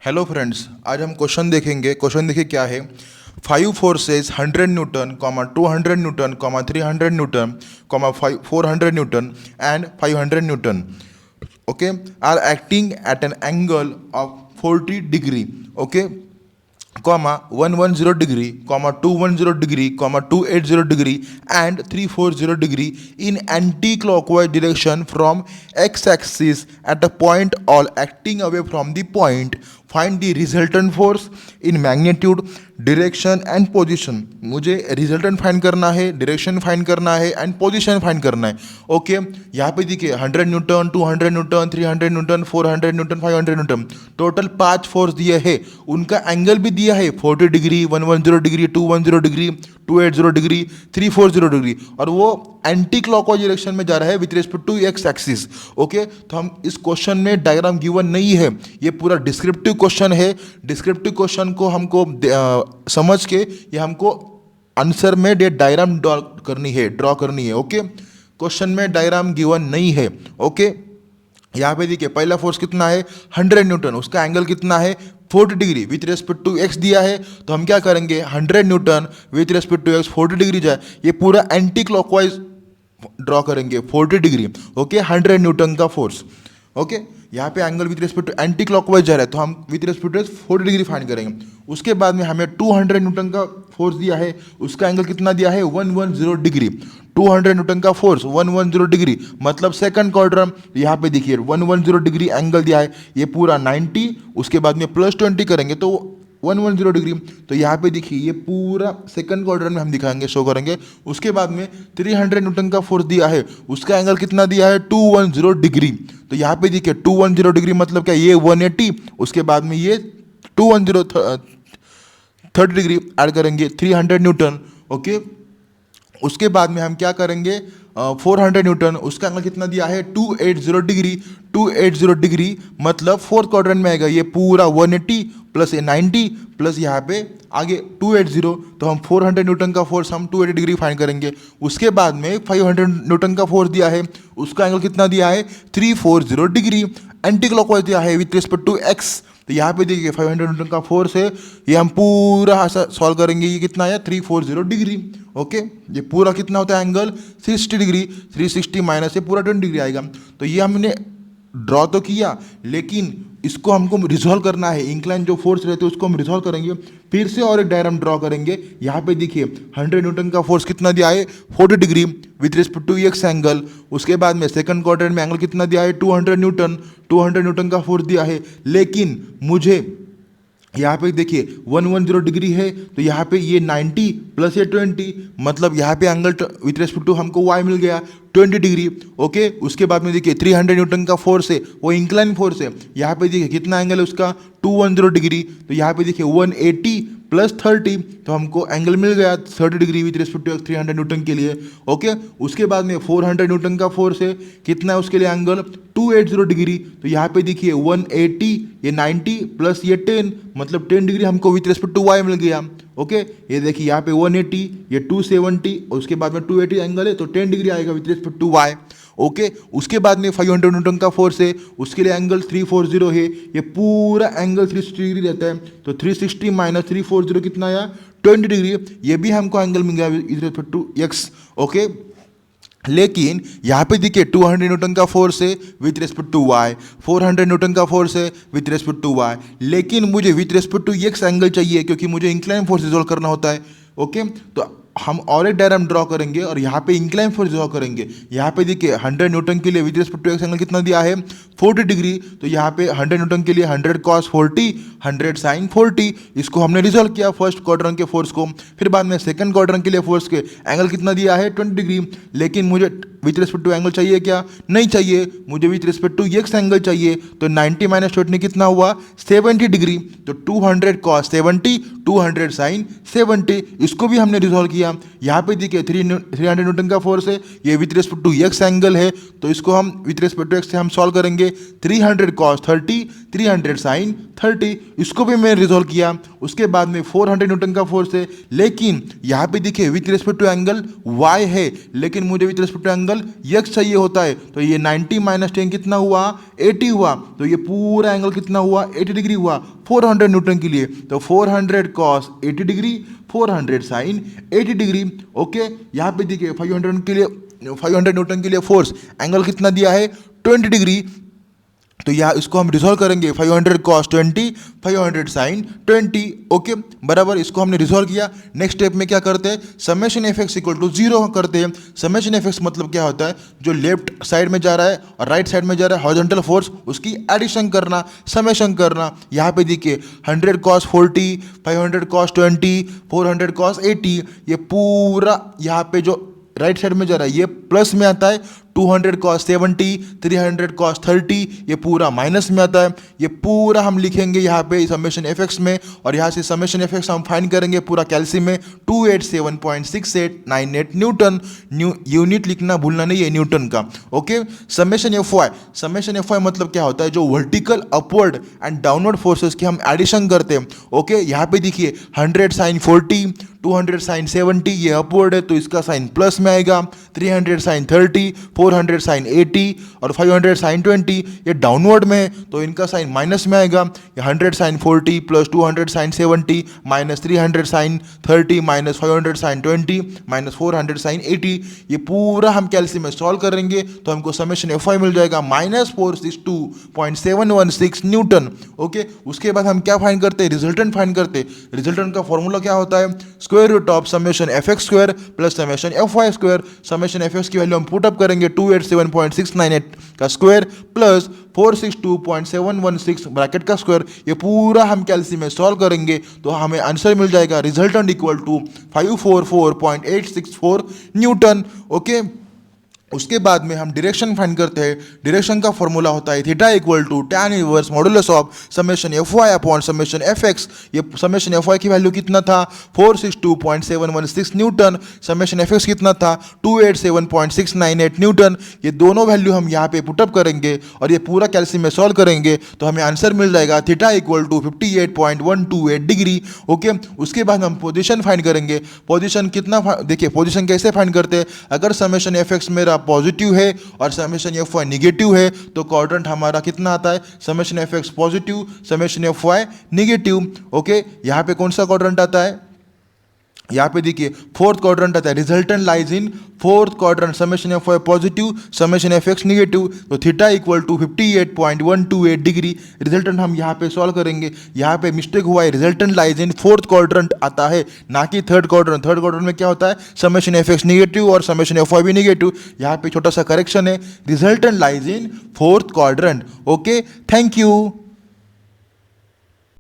Hello friends, आज हम question देखेंगे। क्वेश्चन देखिए क्या है। 5 forces 100 newton, 200 newton, 300 newton, 400 Newton and 500 Newton, okay, are acting at an angle of 40 degree, okay, comma 110 degree, comma 210 degree, comma 280 degree and 340 degree in anti-clockwise direction from x-axis at a point all acting away from the point. Find the resultant force in magnitude, direction and position. मुझे resultant find करना है, direction find करना है and position find करना है। Okay, यहाँ पे देखिए 100 newton, 200 newton, 300 newton, 400 newton, 500 newton, total 5 force दिए है। उनका एंगल भी दिया है 40 degree, 110 degree, 210 degree, 280 degree, 340 degree, और वो एंटी क्लॉकवाइज डायरेक्शन में जा रहा है with respect to X axis. Okay, तो हम इस क्वेश्चन में डायग्राम गिवन नहीं है, ये पूरा डिस्क्रिप्टिव क्वेश्चन है। डिस्क्रिप्टिव क्वेश्चन को हमको समझ के ये हमको आंसर में डायग्राम ड्रॉ करनी है। ओके, क्वेश्चन में डायग्राम गिवन नहीं है। ओके, यहाँ पे देखिए पहला फोर्स कितना है 100 न्यूटन, उसका एंगल कितना है 40 degree with respect to X दिया है। तो हम क्या करेंगे 100 newton with respect to X 40 degree जाए, ये पूरा एंटी क्लॉकवाइज ड्रॉ करेंगे 40 डिग्री। ओके, 100 न्यूटन का फोर्स। ओके, यहाँ पे angle with respect to anticlockwise जा रहा है, तो हम with respect to 40 degree find करेंगे। उसके बाद में हमें 200 न्यूटन का फोर्स दिया है, उसका एंगल कितना दिया है 110 डिग्री। 200 न्यूटन का फोर्स 110 डिग्री मतलब सेकंड क्वाड्रेंट। यहाँ पे देखिए 110 डिग्री एंगल दिया है, ये पूरा 90, उसके बाद में प्लस 20 करेंगे तो 110 डिग्री। तो यहाँ पे देखिए ये पूरा सेकंड क्वाड्रेंट में हम दिखाएंगे, शो करेंगे। उसके बाद में 300 न्यूटन का फोर्स दिया है, उसका एंगल कितना दिया है 210 डिग्री। तो यहाँ पे देखिए 210 डिग्री मतलब क्या, ये 180, उसके बाद में ये 210 30 डिग्री ऐड करेंगे 300 न्यूटन। ओके, उसके बाद में हम क्या करेंगे 400 न्यूटन, उसका एंगल कितना दिया है 280 डिग्री। 280 डिग्री मतलब फोर्थ क्वाड्रेंट में आएगा, ये पूरा 180 प्लस ये 90 प्लस यहाँ पे आगे 280। तो हम 400 न्यूटन का फोर्स हम 280 डिग्री फाइंड करेंगे। उसके बाद में 500 न्यूटन का फोर्स दिया है, उसका एंगल कितना दिया है 340 डिग्री, एंटी क्लॉकवाइज दिया है विथ रिस्पेक्ट टू एक्स। तो यहाँ पे देखिए 500 न्यूटन का फोर्स है, ये हम पूरा सॉल्व करेंगे। ये कितना है 340 डिग्री। ओके, ये पूरा कितना होता है एंगल 60 डिग्री, 360 माइनस ये पूरा 20 डिग्री आएगा। तो ये हमने ड्रॉ तो किया, लेकिन इसको हमको रिजॉल्व करना है। इंक्लाइन जो फोर्स रहते हैं उसको हम रिजॉल्व करेंगे, फिर से और एक डायग्राम ड्रॉ करेंगे। यहाँ पे देखिए 100 न्यूटन का फोर्स कितना दिया है 40 degree with respect to x angle. उसके बाद में सेकंड क्वाड्रेंट में एंगल कितना दिया है 200 न्यूटन। 200 न्यूटन का फोर्स दिया है, लेकिन मुझे यहाँ पे देखिए 110 डिग्री है, तो यहाँ पे ये 90 प्लस ये 20 मतलब यहाँ पे एंगल विथ रेस्पेक्ट टू हमको y मिल गया 20 डिग्री। ओके, उसके बाद में देखिए 300 न्यूटन का फोर्स है, वो इंक्लाइन फोर्स है। यहाँ पे देखिए कितना एंगल है उसका 210 डिग्री। तो यहाँ पे देखिए 180 प्लस 30, तो हमको एंगल मिल गया 30 degree with respect to 300 newton के लिए। ओके, उसके बाद में 400 न्यूटन का फोर्स है, कितना है उसके लिए एंगल 280 डिग्री। तो यहाँ पे देखिए 180, ये 90 प्लस ये 10 मतलब 10 डिग्री हमको विथ रिस्पेक्ट टू वाई मिल गया। ओके, ये देखिए यहाँ पे 180, ये 270, उसके बाद में 280 एंगल है तो 10 डिग्री आएगा with respect to Y. Okay, उसके बाद में 500 न्यूटन का फोर्स है, उसके लिए एंगल 340 है, ये पूरा एंगल 360 डिग्री रहता है। तो 360 माइनस 340 कितना आया 20 डिग्री, ये भी हमको एंगल मिल गया with respect to x. Okay, लेकिन यहाँ पे देखिए 200 न्यूटन का फोर्स है with respect to y, 400 newton का फोर्स है विथ रेस्पेक्ट टू वाई, लेकिन मुझे with respect to x angle चाहिए क्योंकि मुझे इंक्लाइन फोर्स रिजॉल्व करना होता है। ओके, तो हम और एक डायग्राम ड्रॉ करेंगे और यहाँ पे इंक्लाइन फोर्स ड्रॉ करेंगे। यहाँ पे देखिए 100 न्यूटन के लिए with respect to x angle कितना दिया है 40 डिग्री। तो यहाँ पे 100 न्यूटन के लिए 100 कॉस 40, 100 साइन 40, इसको हमने रिजॉल्व किया फर्स्ट क्वाड्रेंट के फोर्स को। फिर बाद में सेकंड क्वाड्रेंट के लिए फोर्स के एंगल कितना दिया है 20 डिग्री, लेकिन मुझे विथ रिस्पेक्ट टू एंगल चाहिए क्या, नहीं चाहिए, मुझे with respect to x angle चाहिए। तो 90 माइनस 20 कितना हुआ 70 डिग्री। तो 200 कॉस 70, 200 साइन 70, इसको भी हमने रिजॉल्व किया। यहाँ पे देखिए 300 न्यूटन का फोर्स है, ये with respect to x angle है, तो इसको हम विथ रिस्पेक्ट टू एक्स से हम सॉल्व करेंगे। 300 कॉस 30, 300 साइन 30, इसको भी मैंने रिजॉल्व किया। उसके बाद में 400 न्यूटन का फोर्स है, लेकिन यहाँ पे देखिए with respect to angle y है, लेकिन मुझे with respect to angle x चाहिए होता है। तो ये 90 माइनस 10 कितना हुआ, 80 हुआ। तो ये पूरा एंगल कितना हुआ, 80 डिग्री हुआ 400 न्यूटन के लिए। तो 400 cos 80 degree, 400 sine 80 degree. Okay, यहाँ पे देखिए 500 के लिए, 500 न्यूटन के लिए फोर्स एंगल कितना दिया है, 20 डिग्री। तो यहाँ इसको हम रिजॉल्व करेंगे, 500 कॉस 20, 500 साइन 20। ओके, बराबर, इसको हमने रिजॉल्व किया। नेक्स्ट स्टेप में क्या करते हैं, summation F x equal to 0 करते हैं। समेशन एफ एक्स मतलब क्या होता है, जो लेफ्ट साइड में जा रहा है और राइट साइड में जा रहा है हॉरिजॉन्टल फोर्स, उसकी एडिशन करना, समेशन करना। यहाँ पे देखिए 100 कॉस 40, 500 कॉस 20, 400 कॉस 80, ये पूरा यहाँ पे जो राइट साइड में जा रहा है ये प्लस में आता है। 200 कॉस 70, 300 कॉस 30, ये पूरा माइनस में आता है। ये पूरा हम लिखेंगे यहाँ पे समेशन एफ एक्स में, और यहाँ से समेशन एफ एक्स हम फाइंड करेंगे पूरा कैल्सी में 287.6898 न्यूटन। यूनिट लिखना भूलना नहीं है न्यूटन का। Okay, summation F y, summation F y मतलब क्या होता है, जो vertical upward and downward forces की हम एडिशन करते हैं। ओके, यहाँ पे देखिए 100 साइन 40, 200 साइन 70, ये अपवर्ड है तो इसका साइन प्लस में आएगा। 300 साइन 30, 400 साइन 80 और 500 साइन 20, ये डाउनवर्ड में है तो इनका साइन माइनस में आएगा। ये 100 sine 40 plus 200 sine 70 minus 300 sine 30 minus 500 sine 20 minus 400 sine 80, ये पूरा हम कैल्सी में सॉल्व करेंगे तो हमको समेशन एफ आई मिल जाएगा -462.716 न्यूटन। ओके, उसके बाद हम क्या फाइंड करते हैं, रिजल्टेंट फाइंड करते हैं। रिजल्टेंट का फॉर्मूला क्या होता है, square root of summation F x square plus summation F y square. Summation F x की वैल्यू हम पुटअप करेंगे 287.698 का स्क्वायर प्लस 462.716 ब्रैकेट का स्क्वायर। ये पूरा हम कैल्सी में सॉल्व करेंगे तो हमें आंसर मिल जाएगा resultant equal to 544.864 newton. Okay, उसके बाद में हम डायरेक्शन फाइंड करते हैं। डायरेक्शन का फॉर्मूला होता है theta equal to tan inverse modulus of summation F y upon summation F x. ये समेशन एफ वाई की वैल्यू कितना था, 462.716 न्यूटन। समेशन एफ एक्स कितना था, 287.698 न्यूटन। ये दोनों वैल्यू हम यहाँ पे पुटअप करेंगे और ये पूरा कैल्सी में सॉल्व करेंगे तो हमें आंसर मिल जाएगा theta equal to 58.128 degree. Okay, उसके बाद हम पोजीशन फाइंड करेंगे। पोजीशन कितना, देखिए पोजीशन कैसे फाइंड करते हैं, अगर समेशन एफ एक्स मेरा पॉजिटिव है और समेशन एफ वाई निगेटिव है तो क्वाड्रेंट हमारा कितना आता है, summation F x positive, summation F y negative. Okay, यहाँ पे कौन सा क्वाड्रेंट आता है, यहाँ पे देखिए फोर्थ क्वाड्रेंट आता है। Resultant lies in fourth quadrant, summation F Y positive, summation F X negative. तो theta equal to 58.128 degree. Resultant हम यहाँ पे सॉल्व करेंगे। यहाँ पे मिस्टेक हुआ है, resultant lies in fourth quadrant आता है ना कि थर्ड क्वाड्रेंट। थर्ड क्वाड्रेंट में क्या होता है, समेशन एफ एक्स निगेटिव और समेशन एफ वाई भी निगेटिव। यहाँ पे छोटा सा करेक्शन है, resultant lies in fourth quadrant. Okay, thank you.